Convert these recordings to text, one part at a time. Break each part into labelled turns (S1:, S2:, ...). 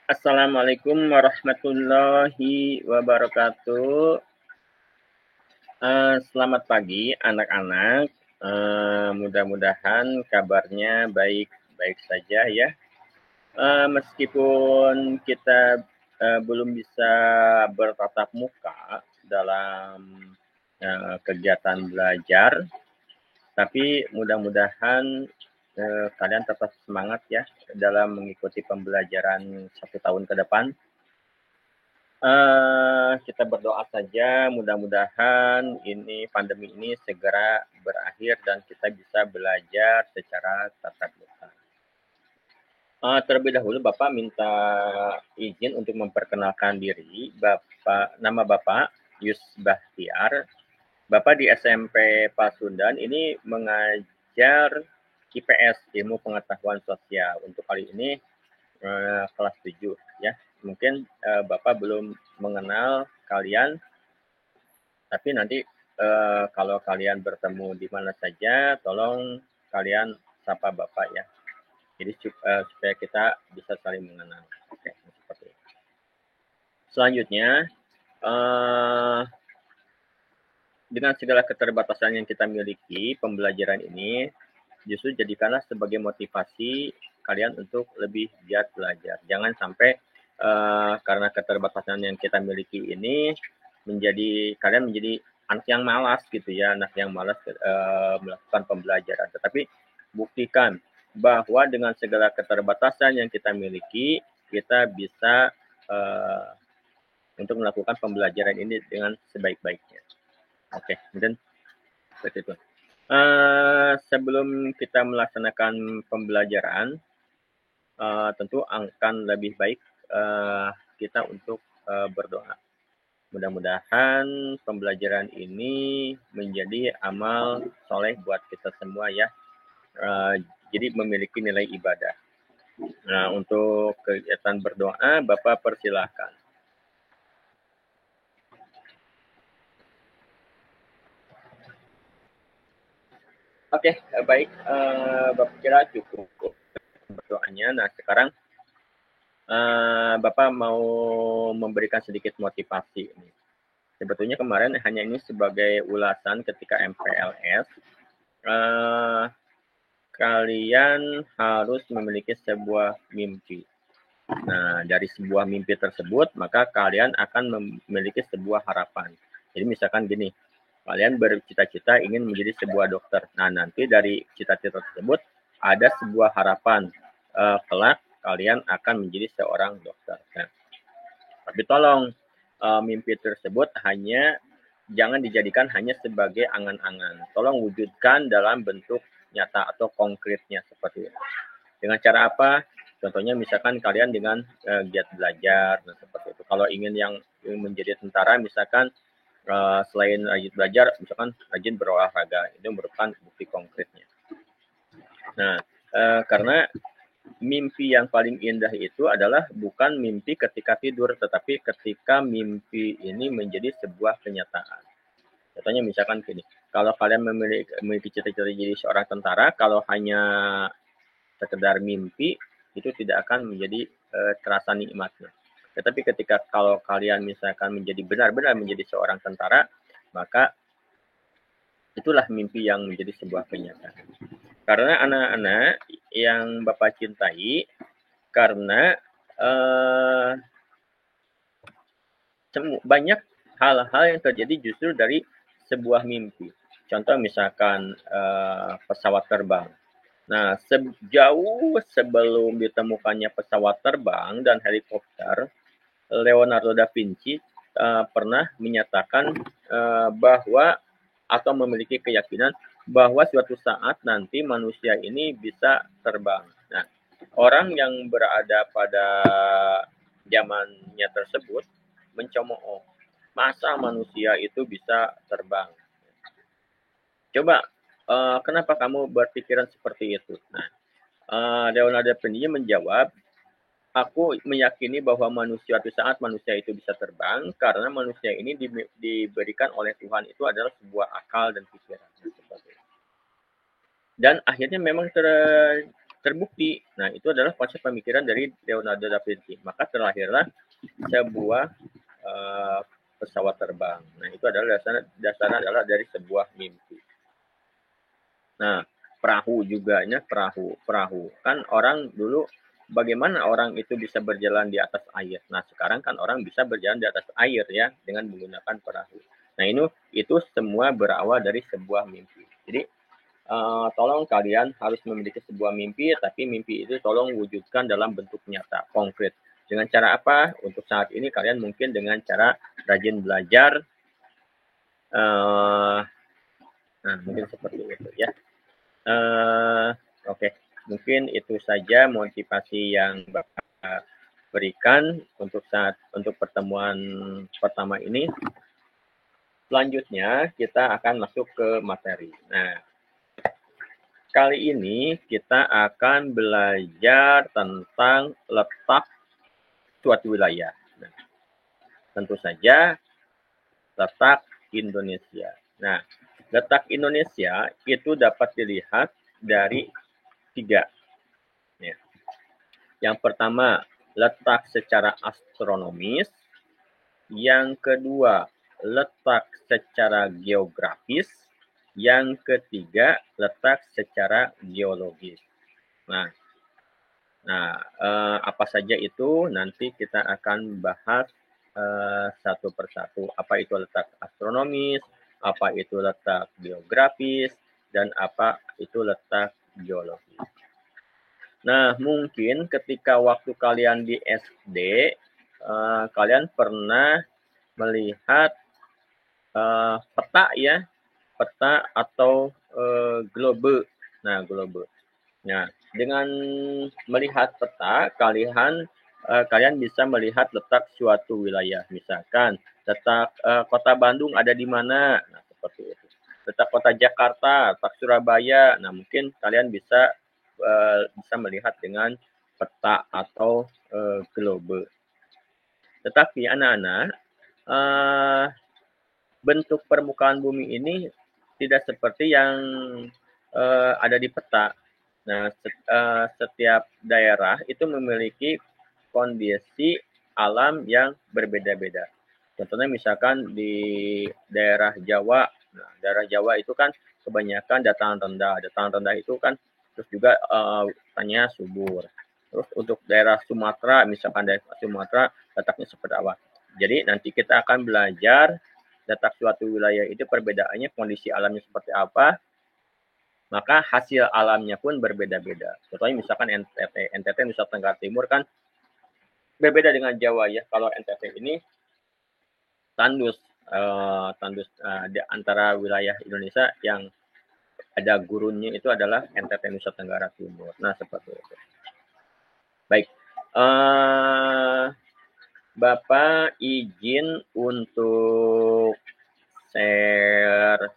S1: Assalamualaikum warahmatullahi wabarakatuh. Selamat pagi anak-anak. Mudah-mudahan kabarnya baik-baik saja ya. Meskipun kita belum bisa bertatap muka dalam kegiatan belajar, tapi mudah-mudahan kalian tetap semangat ya dalam mengikuti pembelajaran 1 tahun ke depan. Kita berdoa saja mudah-mudahan pandemi ini segera berakhir dan kita bisa belajar secara tatap muka. Terlebih dahulu Bapak minta izin untuk memperkenalkan diri. Nama Bapak Yus Bahtiar. Bapak di SMP Pasundan ini mengajar IPS, Ilmu Pengetahuan Sosial. Untuk kali ini kelas 7 ya. Mungkin Bapak belum mengenal kalian, tapi nanti kalau kalian bertemu di mana saja, tolong kalian sapa Bapak ya. Jadi supaya kita bisa saling mengenal. Oke, seperti itu. Selanjutnya, dengan segala keterbatasan yang kita miliki, pembelajaran ini justru jadikanlah sebagai motivasi kalian untuk lebih giat belajar. Jangan sampai karena keterbatasan yang kita miliki ini kalian menjadi anak yang malas gitu ya, anak yang malas melakukan pembelajaran. Tetapi buktikan bahwa dengan segala keterbatasan yang kita miliki, kita bisa untuk melakukan pembelajaran ini dengan sebaik-baiknya. Oke, dan seperti itu. Sebelum kita melaksanakan pembelajaran, tentu akan lebih baik kita untuk berdoa. Mudah-mudahan pembelajaran ini menjadi amal soleh buat kita semua ya. Jadi memiliki nilai ibadah. Nah, untuk kegiatan berdoa, Bapak persilahkan. Oke, baik. Bapak kira cukup berdoanya. Nah, sekarang Bapak mau memberikan sedikit motivasi. Sebetulnya kemarin hanya ini sebagai ulasan ketika MPLS. Kalian harus memiliki sebuah mimpi. Nah, dari sebuah mimpi tersebut, maka kalian akan memiliki sebuah harapan. Jadi misalkan gini, kalian bercita-cita ingin menjadi sebuah dokter. Nah, nanti dari cita-cita tersebut ada sebuah harapan. Kelak kalian akan menjadi seorang dokter. Nah, tapi tolong mimpi tersebut jangan dijadikan hanya sebagai angan-angan. Tolong wujudkan dalam bentuk nyata atau konkretnya seperti itu. Dengan cara apa? Contohnya misalkan kalian dengan giat belajar, nah, seperti itu. Kalau ingin yang menjadi tentara, misalkan selain rajin belajar, misalkan rajin berolahraga, itu merupakan bukti konkretnya. Nah, karena mimpi yang paling indah itu adalah bukan mimpi ketika tidur, tetapi ketika mimpi ini menjadi sebuah kenyataan. Contohnya misalkan gini, kalau kalian memiliki cita-cita jadi seorang tentara, kalau hanya sekedar mimpi, itu tidak akan menjadi terasa nikmatnya. Tetapi kalau kalian misalkan benar-benar menjadi seorang tentara, maka itulah mimpi yang menjadi sebuah kenyataan. Karena anak-anak yang Bapak cintai, karena banyak hal-hal yang terjadi justru dari sebuah mimpi. Contoh misalkan pesawat terbang. Nah, sejauh sebelum ditemukannya pesawat terbang dan helikopter, Leonardo da Vinci pernah menyatakan bahwa atau memiliki keyakinan bahwa suatu saat nanti manusia ini bisa terbang. Nah, orang yang berada pada zamannya tersebut mencemooh, masa manusia itu bisa terbang? Coba, kenapa kamu berpikiran seperti itu? Nah, Leonardo da Vinci menjawab, aku meyakini bahwa suatu saat manusia itu bisa terbang karena manusia ini diberikan oleh Tuhan itu adalah sebuah akal dan pikiran. dan akhirnya memang terbukti. Nah, itu adalah konsep pemikiran dari Leonardo da Vinci. Maka terlahirlah sebuah pesawat terbang. Nah, itu adalah dasarnya adalah dari sebuah mimpi. Nah, perahu juga ya, perahu. Kan orang dulu bagaimana orang itu bisa berjalan di atas air. Nah, sekarang kan orang bisa berjalan di atas air ya dengan menggunakan perahu. Nah, itu semua berawal dari sebuah mimpi. Jadi tolong kalian harus memiliki sebuah mimpi, tapi mimpi itu tolong wujudkan dalam bentuk nyata, konkret. Dengan cara apa? Untuk saat ini kalian mungkin dengan cara rajin belajar. Nah, mungkin seperti itu ya. Oke. Mungkin itu saja motivasi yang Bapak berikan untuk pertemuan pertama ini. Selanjutnya kita akan masuk ke materi. Nah, kali ini kita akan belajar tentang letak suatu wilayah. Nah, tentu saja letak Indonesia. Nah, letak Indonesia itu dapat dilihat dari 3. Ya. Yang pertama, letak secara astronomis. Yang kedua, letak secara geografis. Yang ketiga, letak secara geologis. Nah, apa saja itu nanti kita akan bahas satu persatu. Apa itu letak astronomis, apa itu letak geografis, dan apa itu letak geologis. Nah, mungkin ketika waktu kalian di SD, kalian pernah melihat peta ya, peta atau globe. Nah, globe. Nah, dengan melihat peta, kalian bisa melihat letak suatu wilayah. Misalkan, letak kota Bandung ada di mana? Nah, seperti itu. Letak kota Jakarta, letak Surabaya. Nah, mungkin kalian bisa melihat dengan peta atau globe. Tetapi anak-anak, bentuk permukaan bumi ini tidak seperti yang ada di peta. Nah, setiap daerah itu memiliki kondisi alam yang berbeda-beda. Contohnya misalkan di daerah Jawa. Nah, daerah Jawa itu kan kebanyakan dataran rendah. Dataran rendah itu kan terus juga hutannya subur. Terus untuk daerah Sumatera, misalkan daerah Sumatera letaknya seperti apa. Jadi nanti kita akan belajar letak suatu wilayah itu perbedaannya kondisi alamnya seperti apa, maka hasil alamnya pun berbeda-beda. Contohnya misalkan NTT Nusa Tenggara Timur kan berbeda dengan Jawa ya. Kalau NTT ini tandus di antara wilayah Indonesia yang ada gurunnya itu adalah NTT Nusa Tenggara Timur. Nah, seperti itu. Baik. Bapak izin untuk share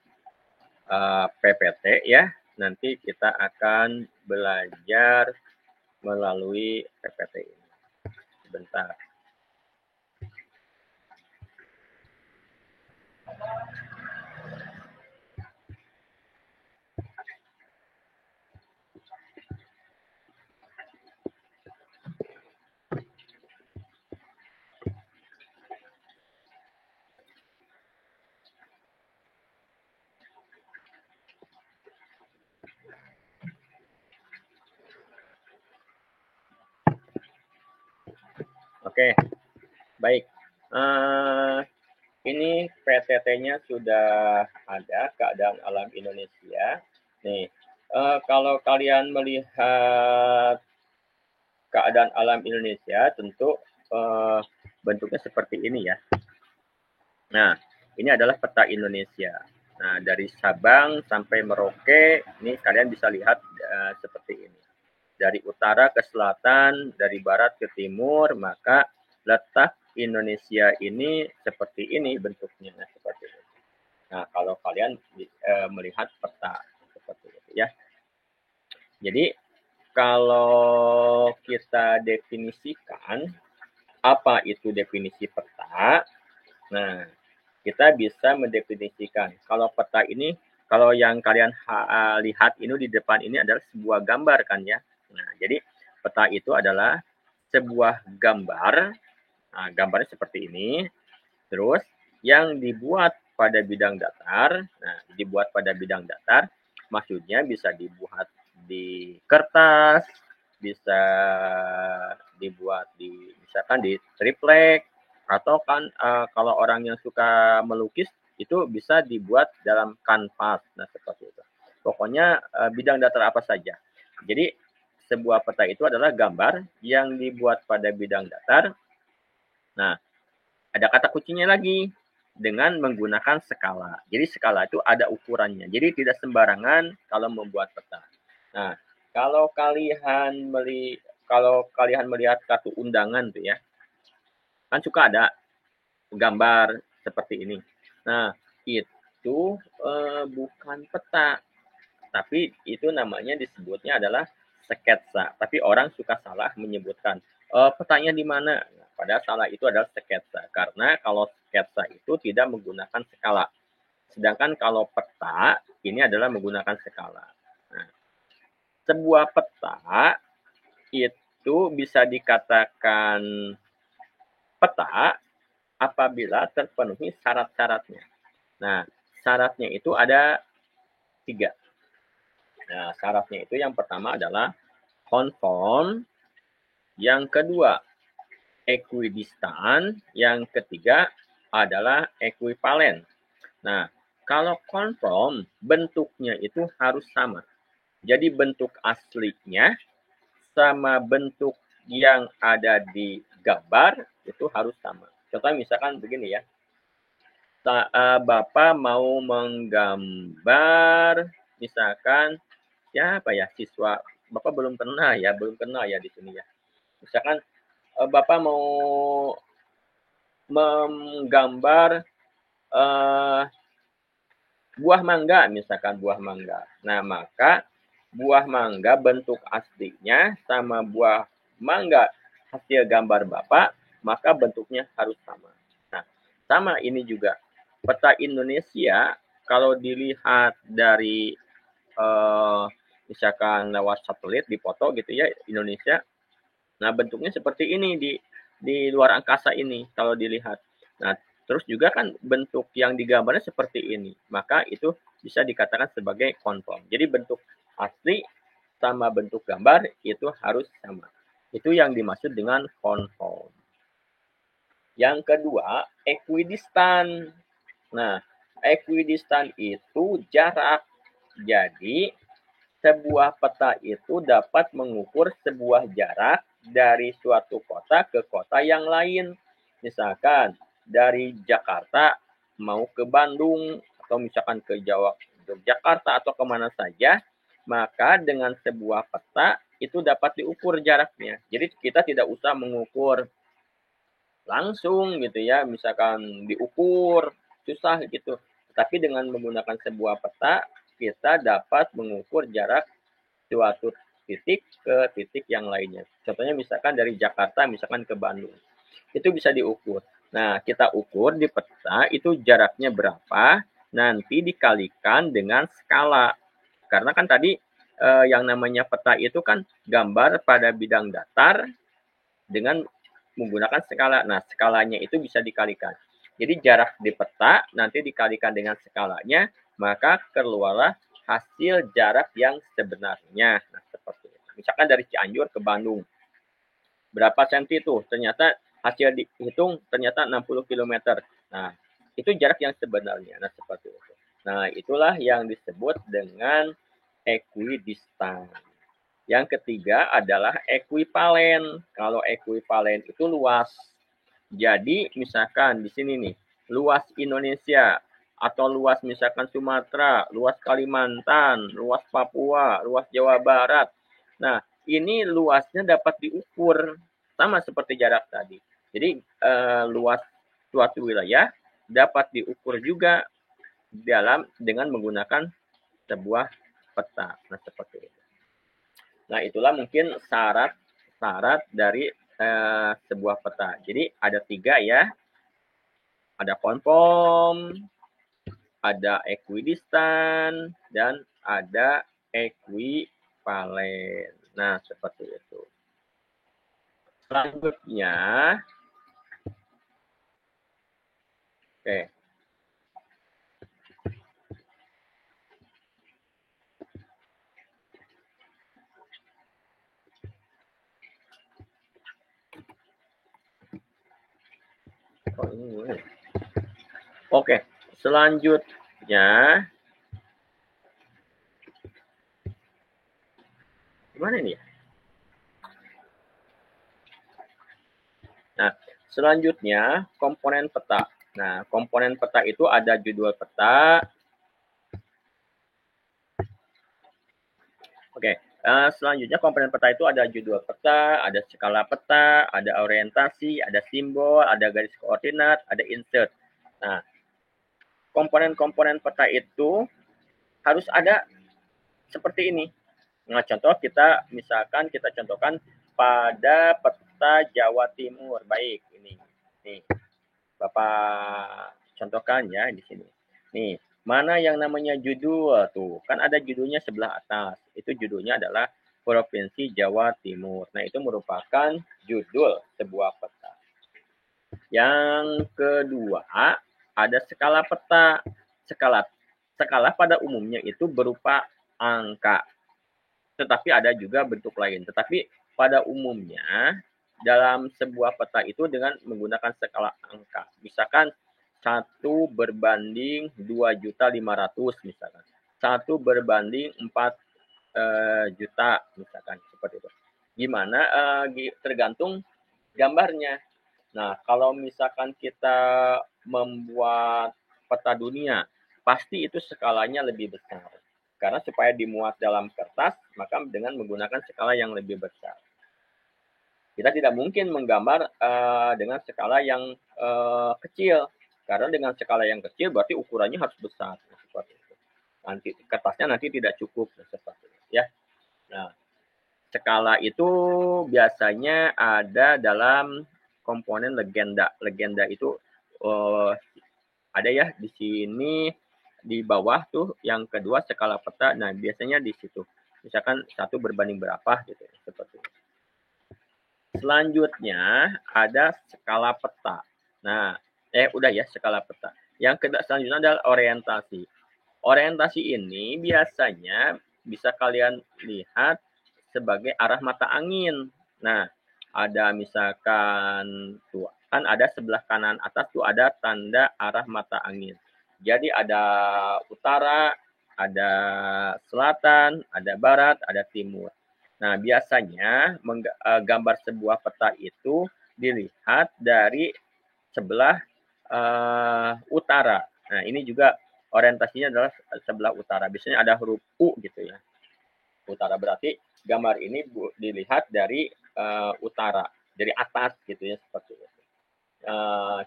S1: PPT ya. Nanti kita akan belajar melalui PPT ini. Sebentar. Oke, baik. Ini PTT-nya sudah ada, keadaan alam Indonesia. Nih, kalau kalian melihat keadaan alam Indonesia, tentu bentuknya seperti ini ya. Nah, ini adalah peta Indonesia. Nah, dari Sabang sampai Merauke, ini kalian bisa lihat seperti ini. Dari utara ke selatan, dari barat ke timur, maka letak Indonesia ini seperti ini bentuknya, seperti itu. Nah, kalau kalian melihat peta seperti itu ya. Jadi kalau kita definisikan apa itu definisi peta, nah kita bisa mendefinisikan kalau peta ini kalau yang kalian lihat ini di depan ini adalah sebuah gambar kan ya. Nah, jadi peta itu adalah sebuah gambar. Nah, gambarnya seperti ini. Terus yang dibuat pada bidang datar. Nah, dibuat pada bidang datar maksudnya bisa dibuat di kertas, bisa dibuat di misalkan di triplek, atau kan kalau orang yang suka melukis itu bisa dibuat dalam kanvas. Nah, seperti itu. Pokoknya bidang datar apa saja. Jadi sebuah peta itu adalah gambar yang dibuat pada bidang datar. Nah, ada kata kuncinya lagi, dengan menggunakan skala. Jadi skala itu ada ukurannya. Jadi tidak sembarangan kalau membuat peta. Nah, kalau kalian melihat kartu undangan tuh ya, kan suka ada gambar seperti ini. Nah, itu bukan peta, tapi itu namanya disebutnya adalah sketsa. Tapi orang suka salah menyebutkan petanya di mana. Nah, padahal salah itu adalah sketsa. Karena kalau sketsa itu tidak menggunakan skala. Sedangkan kalau peta ini adalah menggunakan skala. Nah, sebuah peta itu bisa dikatakan peta apabila terpenuhi syarat-syaratnya. Nah, syaratnya itu ada 3. Nah, syaratnya itu yang pertama adalah konform, yang kedua ekuidistan, yang ketiga adalah ekuivalen. Nah, kalau konform bentuknya itu harus sama. Jadi bentuk aslinya sama bentuk yang ada di gambar itu harus sama. Contoh misalkan begini ya. Bapak mau menggambar misalkan siapa ya siswa, Bapak belum kenal ya di sini ya. Misalkan Bapak mau menggambar buah mangga, misalkan buah mangga. Nah, maka buah mangga bentuk aslinya sama buah mangga hasil gambar Bapak, maka bentuknya harus sama. Nah, sama ini juga. Peta Indonesia kalau dilihat dari misalkan lewat satelit di foto gitu ya Indonesia. Nah, bentuknya seperti ini di luar angkasa ini kalau dilihat. Nah, terus juga kan bentuk yang digambarnya seperti ini. Maka itu bisa dikatakan sebagai konform. Jadi bentuk asli sama bentuk gambar itu harus sama. Itu yang dimaksud dengan konform. Yang kedua, equidistant. Nah, equidistant itu jarak. Jadi, sebuah peta itu dapat mengukur sebuah jarak dari suatu kota ke kota yang lain. Misalkan dari Jakarta mau ke Bandung atau misalkan ke Yogyakarta atau kemana saja, maka dengan sebuah peta itu dapat diukur jaraknya. Jadi kita tidak usah mengukur langsung gitu ya, misalkan diukur susah gitu. Tapi dengan menggunakan sebuah peta kita dapat mengukur jarak suatu titik ke titik yang lainnya. Contohnya misalkan dari Jakarta misalkan ke Bandung. Itu bisa diukur. Nah, kita ukur di peta itu jaraknya berapa, nanti dikalikan dengan skala. Karena kan tadi yang namanya peta itu kan gambar pada bidang datar dengan menggunakan skala. Nah, skalanya itu bisa dikalikan. Jadi jarak di peta nanti dikalikan dengan skalanya, maka keluarlah hasil jarak yang sebenarnya. Nah, seperti itu. Misalkan dari Cianjur ke Bandung. Berapa senti itu? Ternyata hasil dihitung ternyata 60 km. Nah, itu jarak yang sebenarnya. Nah, seperti itu. Nah, itulah yang disebut dengan equidistant. Yang ketiga adalah ekuivalen. Kalau ekuivalen itu luas. Jadi misalkan di sini nih, luas Indonesia atau luas misalkan Sumatera, luas Kalimantan, luas Papua, luas Jawa Barat. Nah, ini luasnya dapat diukur sama seperti jarak tadi. Jadi luas suatu wilayah dapat diukur juga dengan menggunakan sebuah peta. Nah, seperti itu. Nah, itulah mungkin syarat dari sebuah peta. Jadi ada 3 ya. Ada konform, ada ekuidistan, dan ada ekuivalen. Nah, seperti itu. Selanjutnya, oke. Oh, ini boleh. Oke, selanjutnya, gimana ini ya? Nah, selanjutnya komponen peta. Nah, komponen peta itu ada judul peta. Oke, selanjutnya komponen peta itu ada judul peta, ada skala peta, ada orientasi, ada simbol, ada garis koordinat, ada insert. Nah, komponen-komponen peta itu harus ada seperti ini. Nah, contoh kita misalkan kita contohkan pada peta Jawa Timur. Baik, ini. Nih, Bapak contohkan ya di sini. Nih, mana yang namanya judul tuh? Kan ada judulnya sebelah atas. Itu judulnya adalah Provinsi Jawa Timur. Nah, itu merupakan judul sebuah peta. Yang kedua, ada skala peta. Skala pada umumnya itu berupa angka. Tetapi ada juga bentuk lain. Tetapi pada umumnya dalam sebuah peta itu dengan menggunakan skala angka. Misalkan 1 berbanding 2.500.000 misalkan. 1 berbanding 4 juta misalkan seperti itu. Gimana? Tergantung gambarnya. Nah, kalau misalkan kita membuat peta dunia, pasti itu skalanya lebih besar. Karena supaya dimuat dalam kertas, maka dengan menggunakan skala yang lebih besar. Kita tidak mungkin menggambar dengan skala yang kecil. Karena dengan skala yang kecil berarti ukurannya harus besar. Seperti itu. Nanti kertasnya nanti tidak cukup seperti itu, ya. Nah, skala itu biasanya ada dalam komponen legenda. Legenda itu ada ya di sini di bawah tuh yang kedua skala peta. Nah, biasanya di situ. Misalkan 1 berbanding berapa gitu seperti itu. Selanjutnya ada skala peta. Nah, udah ya skala peta. Yang kedua selanjutnya adalah orientasi. Orientasi ini biasanya bisa kalian lihat sebagai arah mata angin. Nah, ada misalkan tuh kan ada sebelah kanan atas tuh ada tanda arah mata angin. Jadi ada utara, ada selatan, ada barat, ada timur. Nah, biasanya gambar sebuah peta itu dilihat dari sebelah utara. Nah, ini juga orientasinya adalah sebelah utara. Biasanya ada huruf U gitu ya. Utara berarti gambar ini dilihat dari utara, dari atas gitu ya seperti itu.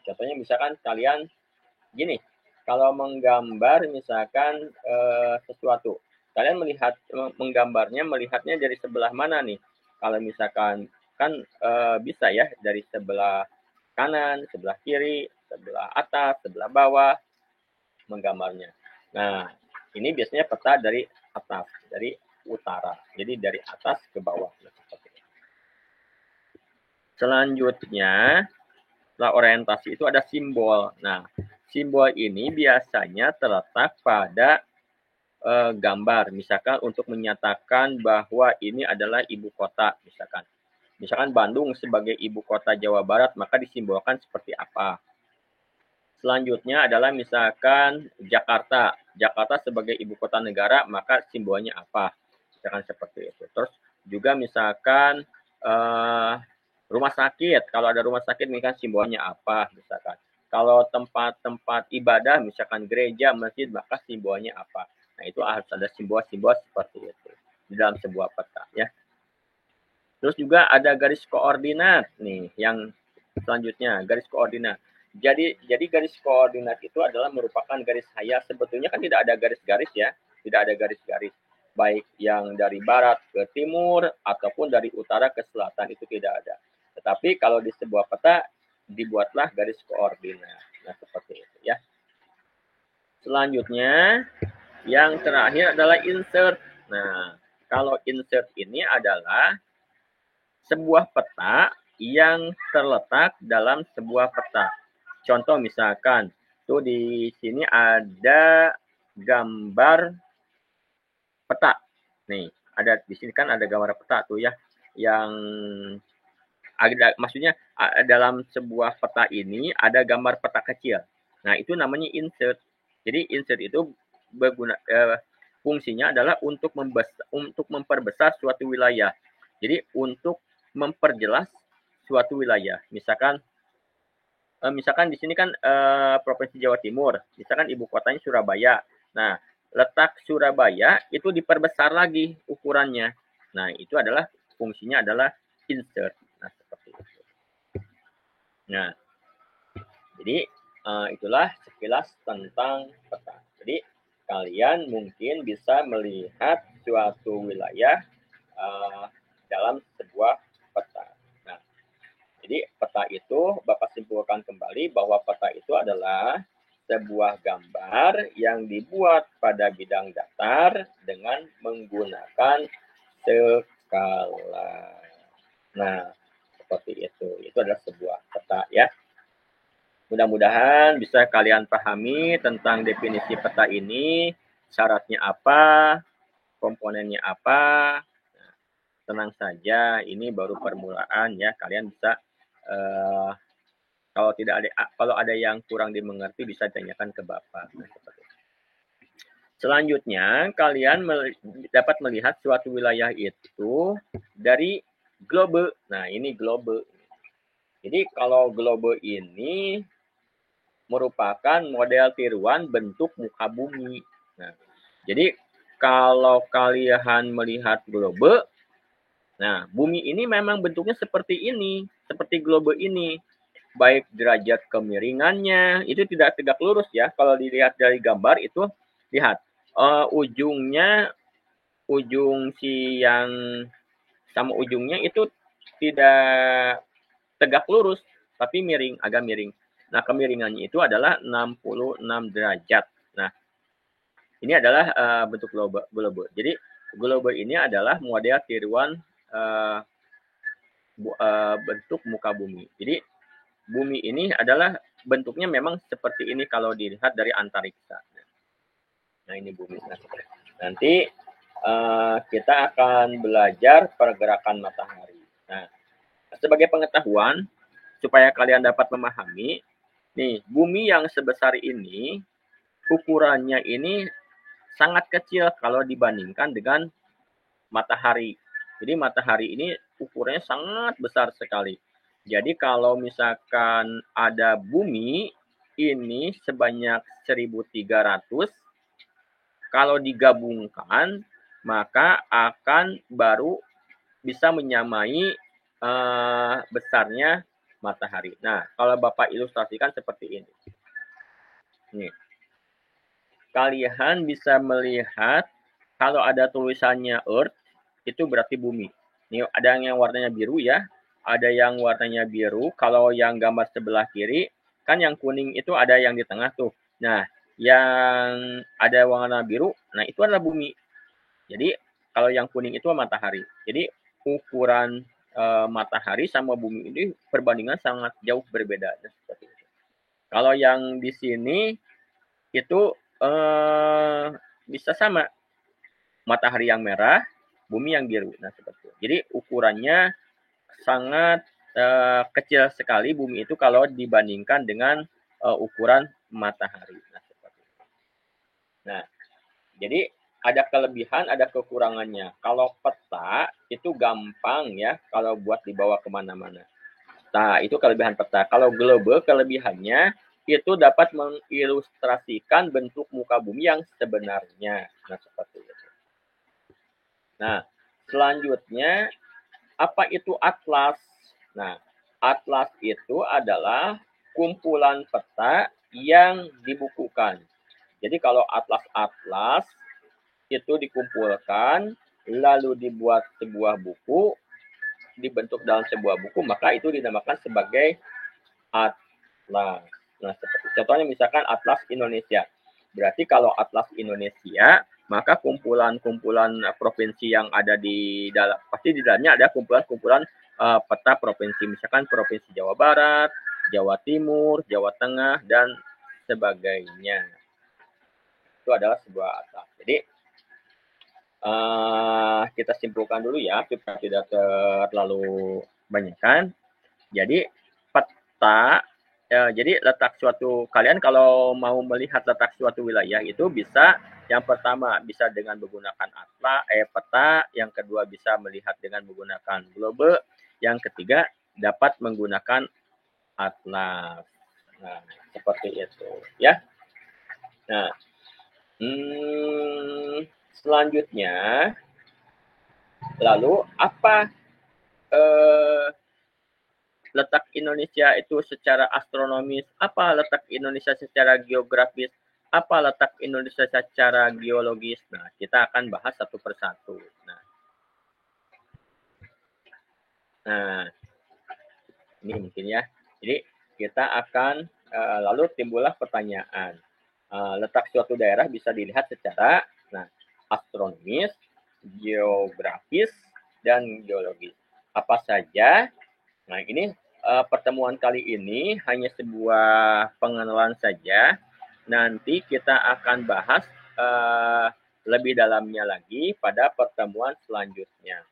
S1: Contohnya misalkan kalian gini, kalau menggambar misalkan sesuatu, kalian melihatnya dari sebelah mana nih? Kalau misalkan kan bisa ya dari sebelah kanan, sebelah kiri, sebelah atas, sebelah bawah menggambarnya. Nah, ini biasanya peta dari atas, dari utara. Jadi dari atas ke bawah. Selanjutnya, setelah orientasi itu ada simbol. Nah, simbol ini biasanya terletak pada gambar. Misalkan untuk menyatakan bahwa ini adalah ibu kota, misalkan. Misalkan Bandung sebagai ibu kota Jawa Barat, maka disimbolkan seperti apa. Selanjutnya adalah misalkan Jakarta. Jakarta sebagai ibu kota negara, maka simbolnya apa? Misalkan seperti itu. Terus juga misalkan rumah sakit. Kalau ada rumah sakit, misalkan simbolnya apa? Misalkan. Kalau tempat-tempat ibadah, misalkan gereja, masjid, maka simbolnya apa? Nah, itu harus ada simbol-simbol seperti itu di dalam sebuah peta, ya. Terus juga ada garis koordinat nih, yang selanjutnya garis koordinat. Jadi garis koordinat itu adalah merupakan garis hayal. Sebetulnya kan tidak ada garis-garis ya, tidak ada garis-garis. Baik yang dari barat ke timur ataupun dari utara ke selatan itu tidak ada. Tetapi kalau di sebuah peta dibuatlah garis koordinat. Nah, seperti itu ya. Selanjutnya, yang terakhir adalah insert. Nah, kalau insert ini adalah sebuah peta yang terletak dalam sebuah peta. Contoh misalkan, tuh di sini ada gambar peta. Nih, ada di sini kan ada gambar peta tuh ya, yang ada, maksudnya dalam sebuah peta ini ada gambar peta kecil. Nah, itu namanya insert. Jadi insert itu fungsinya adalah untuk memperbesar suatu wilayah. Jadi untuk memperjelas suatu wilayah. Misalkan di sini kan Provinsi Jawa Timur, misalkan ibu kotanya Surabaya. Nah, letak Surabaya itu diperbesar lagi ukurannya. Nah, itu adalah fungsinya adalah insert. Nah, seperti itu. Nah, jadi itulah sekilas tentang peta. Jadi kalian mungkin bisa melihat suatu wilayah dalam sebuah peta. Nah, jadi peta itu Bapak simpulkan kembali bahwa peta itu adalah sebuah gambar yang dibuat pada bidang datar dengan menggunakan skala. Nah, seperti itu. Itu adalah sebuah peta ya. Mudah-mudahan bisa kalian pahami tentang definisi peta ini, syaratnya apa, komponennya apa. Nah, tenang saja, ini baru permulaan ya. Kalian bisa kalau ada yang kurang dimengerti bisa tanyakan ke Bapak. Nah, seperti itu. Selanjutnya, kalian dapat melihat suatu wilayah itu dari globe. Nah, ini globe. Jadi kalau globe ini merupakan model tiruan bentuk muka bumi. Nah, jadi kalau kalian melihat globe, nah bumi ini memang bentuknya seperti ini, seperti globe ini. Baik derajat kemiringannya itu tidak tegak lurus ya. Kalau dilihat dari gambar itu, lihat ujung si yang sama ujungnya itu tidak tegak lurus, tapi miring, agak miring. Nah, kemiringannya itu adalah 66 derajat. Nah, ini adalah bentuk globe. Jadi, globe ini adalah model tiruan bentuk muka bumi. Jadi, bumi ini adalah bentuknya memang seperti ini kalau dilihat dari antariksa. Nah, ini bumi. Nanti kita akan belajar pergerakan matahari. Nah, sebagai pengetahuan, supaya kalian dapat memahami, nih, bumi yang sebesar ini, ukurannya ini sangat kecil kalau dibandingkan dengan matahari. Jadi matahari ini ukurannya sangat besar sekali. Jadi kalau misalkan ada bumi ini sebanyak 1.300, kalau digabungkan maka akan baru bisa menyamai besarnya matahari. Nah, kalau Bapak ilustrasikan seperti ini. Nih. Kalian bisa melihat kalau ada tulisannya Earth, itu berarti bumi. Ini ada yang warnanya biru ya, ada yang warnanya biru. Kalau yang gambar sebelah kiri, kan yang kuning itu ada yang di tengah tuh. Nah, yang ada warna biru, nah itu adalah bumi. Jadi, kalau yang kuning itu matahari. Jadi, ukuran matahari sama bumi ini perbandingan sangat jauh berbeda. Seperti itu. Kalau yang di sini itu bisa sama, matahari yang merah, bumi yang biru. Nah, seperti itu. Jadi ukurannya sangat kecil sekali bumi itu kalau dibandingkan dengan ukuran matahari. Nah, seperti itu. Nah, jadi ada kelebihan, ada kekurangannya. Kalau peta itu gampang ya, kalau buat dibawa kemana-mana. Nah, itu kelebihan peta. Kalau globe, kelebihannya itu dapat mengilustrasikan bentuk muka bumi yang sebenarnya. Nah, seperti itu. Nah, selanjutnya, apa itu atlas? Nah, atlas itu adalah kumpulan peta yang dibukukan. Jadi kalau atlas-atlas itu dikumpulkan, lalu dibuat sebuah buku, dibentuk dalam sebuah buku, maka itu dinamakan sebagai atlas. Nah, seperti contohnya misalkan Atlas Indonesia. Berarti kalau atlas Indonesia, maka kumpulan-kumpulan provinsi yang ada di dalam, pasti di dalamnya ada kumpulan-kumpulan peta provinsi. Misalkan Provinsi Jawa Barat, Jawa Timur, Jawa Tengah, dan sebagainya. Itu adalah sebuah atlas. Jadi, kita simpulkan dulu ya, supaya tidak terlalu banyak kan. Jadi, peta, jadi letak suatu, kalian kalau mau melihat letak suatu wilayah itu bisa, yang pertama bisa dengan menggunakan peta, yang kedua bisa melihat dengan menggunakan globe, yang ketiga dapat menggunakan atlas. Nah, seperti itu ya. Nah, selanjutnya, lalu apa letak Indonesia itu secara astronomis, apa letak Indonesia secara geografis, apa letak Indonesia secara geologis. Nah, kita akan bahas satu persatu. Nah, ini mungkin ya. Jadi kita akan lalu timbullah pertanyaan. Letak suatu daerah bisa dilihat secara astronomis, geografis, dan geologis. Apa saja? Nah, ini pertemuan kali ini hanya sebuah pengenalan saja. Nanti kita akan bahas lebih dalamnya lagi pada pertemuan selanjutnya.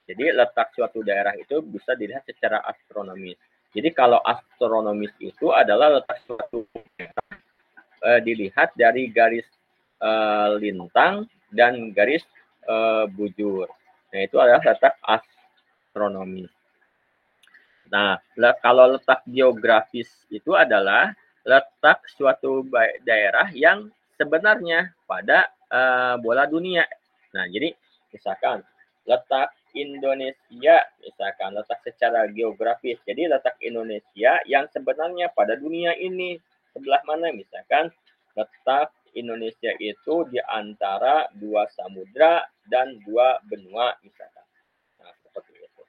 S1: Jadi letak suatu daerah itu bisa dilihat secara astronomis. Jadi kalau astronomis itu adalah letak suatu daerah dilihat dari garis lintang dan garis bujur. Nah, itu adalah letak astronomis. Nah, kalau letak geografis itu adalah letak suatu daerah yang sebenarnya pada bola dunia. Nah, jadi misalkan letak Indonesia, misalkan letak secara geografis. Jadi letak Indonesia yang sebenarnya pada dunia ini sebelah mana? Misalkan letak Indonesia itu di antara 2 samudra dan 2 benua misalkan. Nah, seperti itu.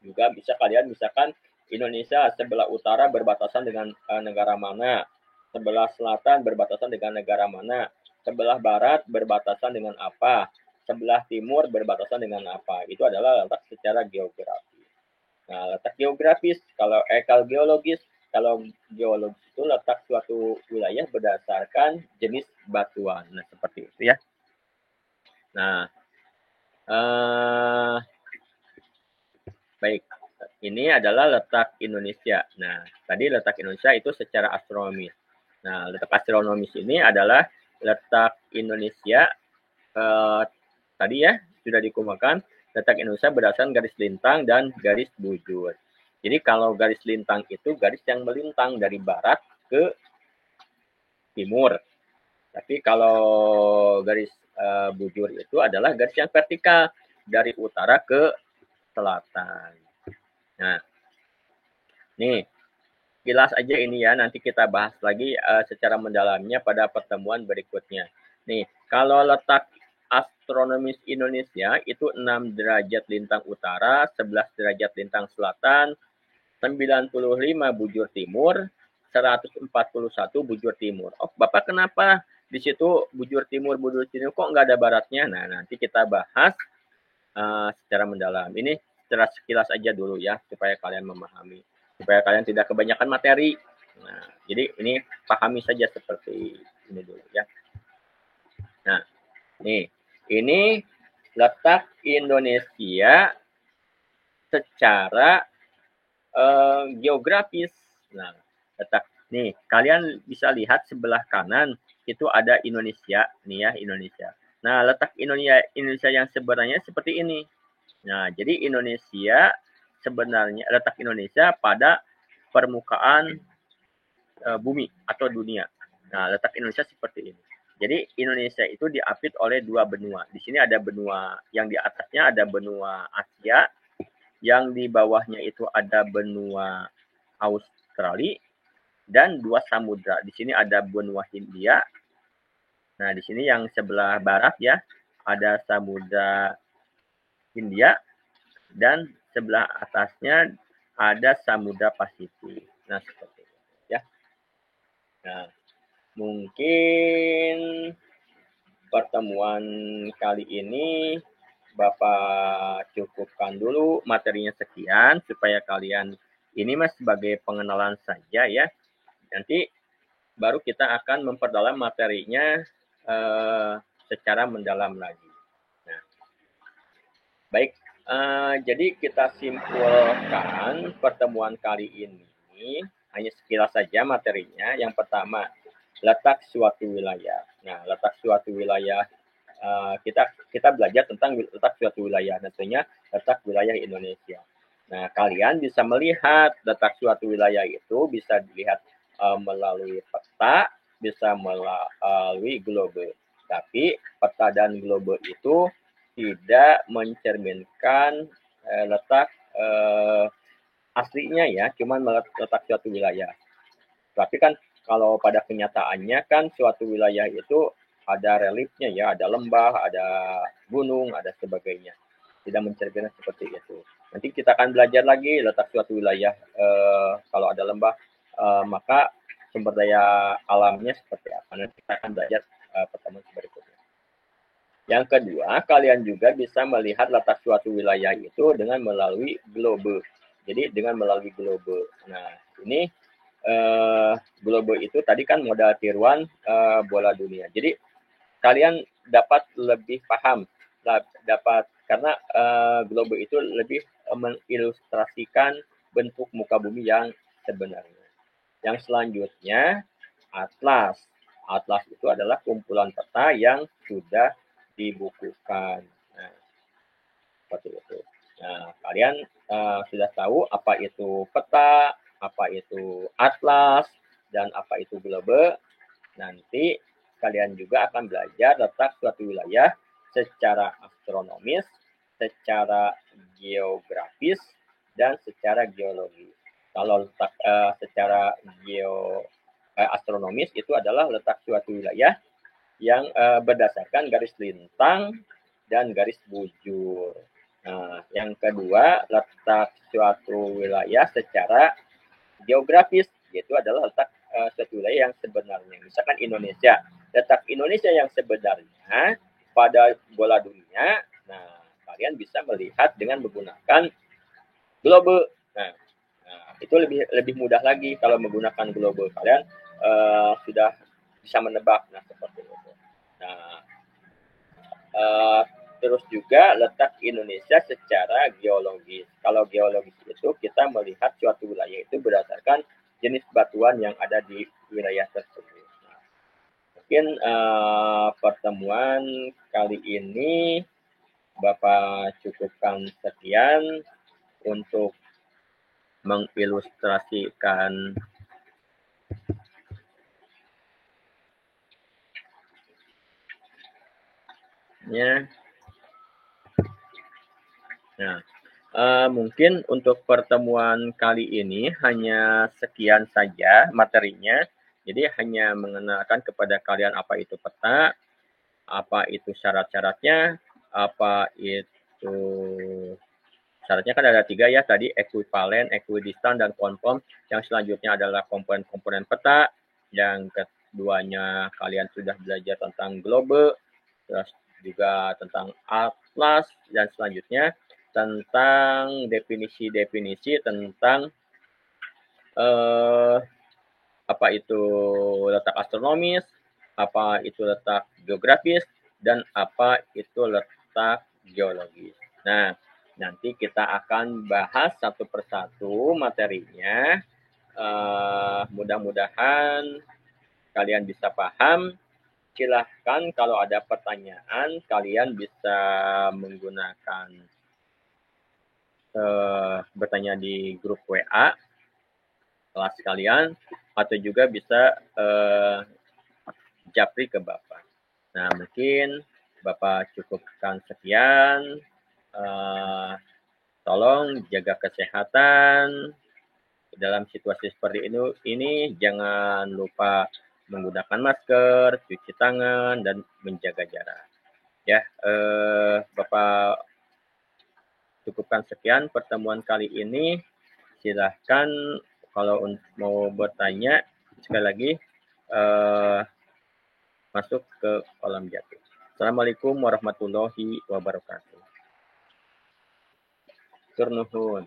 S1: Juga bisa kalian misalkan Indonesia sebelah utara berbatasan dengan negara mana, sebelah selatan berbatasan dengan negara mana, sebelah barat berbatasan dengan apa, sebelah timur berbatasan dengan apa. Itu adalah letak secara geografis. Nah, letak geografis, kalau geologis, kalau geologis itu letak suatu wilayah berdasarkan jenis batuan. Nah, seperti itu ya. Nah, baik. Ini adalah letak Indonesia. Nah, tadi letak Indonesia itu secara astronomis. Nah, letak astronomis ini adalah letak Indonesia tadi ya sudah dikumpulkan letak Indonesia berdasarkan garis lintang dan garis bujur. Jadi kalau garis lintang itu garis yang melintang dari barat ke timur. Tapi kalau garis bujur itu adalah garis yang vertikal dari utara ke selatan. Nah, nih kilas aja ini ya, nanti kita bahas lagi secara mendalamnya pada pertemuan berikutnya. Nih, kalau letak astronomis Indonesia itu 6 derajat lintang utara, 11 derajat lintang selatan, 95 bujur timur, 141 bujur timur. Oh, Bapak kenapa di situ bujur timur kok nggak ada baratnya? Nah, nanti kita bahas secara mendalam. Ini secara sekilas aja dulu ya, supaya kalian memahami. Supaya kalian tidak kebanyakan materi. Nah, jadi ini pahami saja seperti ini dulu ya. Nah, nih, ini letak Indonesia secara geografis. Nah, letak nih, kalian bisa lihat sebelah kanan itu ada Indonesia, nih ya, Indonesia. Nah, letak Indonesia yang sebenarnya seperti ini. Nah, jadi Indonesia sebenarnya letak Indonesia pada permukaan bumi atau dunia. Nah, letak Indonesia seperti ini. Jadi Indonesia itu diapit oleh 2 benua. Di sini ada benua yang di atasnya ada benua Asia, yang di bawahnya itu ada benua Australia dan 2 samudra. Di sini ada benua Hindia. Nah, di sini yang sebelah barat ya, ada samudra Hindia dan sebelah atasnya ada samudra Pasifik. Nah, seperti itu ya. Nah, Mungkin pertemuan kali ini Bapak cukupkan dulu materinya sekian supaya kalian ini mas sebagai pengenalan saja ya. Nanti baru kita akan memperdalam materinya secara mendalam lagi. Nah, baik, jadi kita simpulkan pertemuan kali ini hanya sekilas saja materinya. Yang pertama, letak suatu wilayah. Nah, letak suatu wilayah kita belajar tentang letak suatu wilayah, tentunya letak wilayah Indonesia. Nah, kalian bisa melihat letak suatu wilayah itu bisa dilihat melalui peta, bisa melalui globe. Tapi peta dan globe itu tidak mencerminkan letak aslinya ya, cuman letak suatu wilayah. Tapi kan kalau pada kenyataannya kan suatu wilayah itu ada reliefnya ya, ada lembah, ada gunung, ada sebagainya. Tidak mencerminkan seperti itu. Nanti kita akan belajar lagi letak suatu wilayah kalau ada lembah, maka sumber daya alamnya seperti apa. Nanti kita akan belajar pertemuan berikutnya. Yang kedua, kalian juga bisa melihat letak suatu wilayah itu dengan melalui globe. Jadi dengan melalui globe. Nah, ini globe itu tadi kan modal tiruan bola dunia. Jadi kalian dapat lebih paham, dapat karena globe itu lebih mengilustrasikan bentuk muka bumi yang sebenarnya. Yang selanjutnya atlas. Atlas itu adalah kumpulan peta yang sudah dibukukan. Nah, seperti itu. Nah, kalian sudah tahu apa itu peta, apa itu atlas, dan apa itu globe. Nanti kalian juga akan belajar letak suatu wilayah secara astronomis, secara geografis, dan secara geologis. Kalau letak secara astronomis itu adalah letak suatu wilayah yang berdasarkan garis lintang dan garis bujur. Nah, yang kedua, letak suatu wilayah secara geografis, yaitu adalah letak suatu wilayah yang sebenarnya. Misalkan Indonesia, letak Indonesia yang sebenarnya pada bola dunia, nah kalian bisa melihat dengan menggunakan globe. Nah, itu lebih mudah lagi kalau menggunakan globe. Kalian sudah bisa menebak, nah seperti itu. Nah, terus juga letak Indonesia secara geologis. Kalau geologis itu kita melihat suatu wilayah itu berdasarkan jenis batuan yang ada di wilayah tersebut. Nah, mungkin pertemuan kali ini Bapak cukupkan sekian untuk mengilustrasikan ya. Nah, mungkin untuk pertemuan kali ini hanya sekian saja materinya. Jadi hanya mengenalkan kepada kalian apa itu peta, apa itu syarat-syaratnya, apa itu syaratnya kan ada 3 ya tadi, ekuivalen, ekuidistan, dan konform. Yang selanjutnya adalah komponen-komponen peta. Yang keduanya kalian sudah belajar tentang globe, terus juga tentang atlas, dan selanjutnya tentang definisi-definisi tentang apa itu letak astronomis, apa itu letak geografis, dan apa itu letak geologis. Nah, nanti kita akan bahas satu persatu materinya. Mudah-mudahan kalian bisa paham. Silahkan kalau ada pertanyaan, kalian bisa menggunakan bertanya di grup WA kelas kalian, atau juga bisa japri ke Bapak. Nah, mungkin Bapak cukupkan sekian. Tolong jaga kesehatan. Dalam situasi seperti ini jangan lupa menggunakan masker, cuci tangan, dan menjaga jarak. Ya, Bapak cukupkan sekian pertemuan kali ini. Silahkan kalau mau bertanya, sekali lagi masuk ke kolam jatuh. Assalamualaikum warahmatullahi wabarakatuh. Tur nuhun.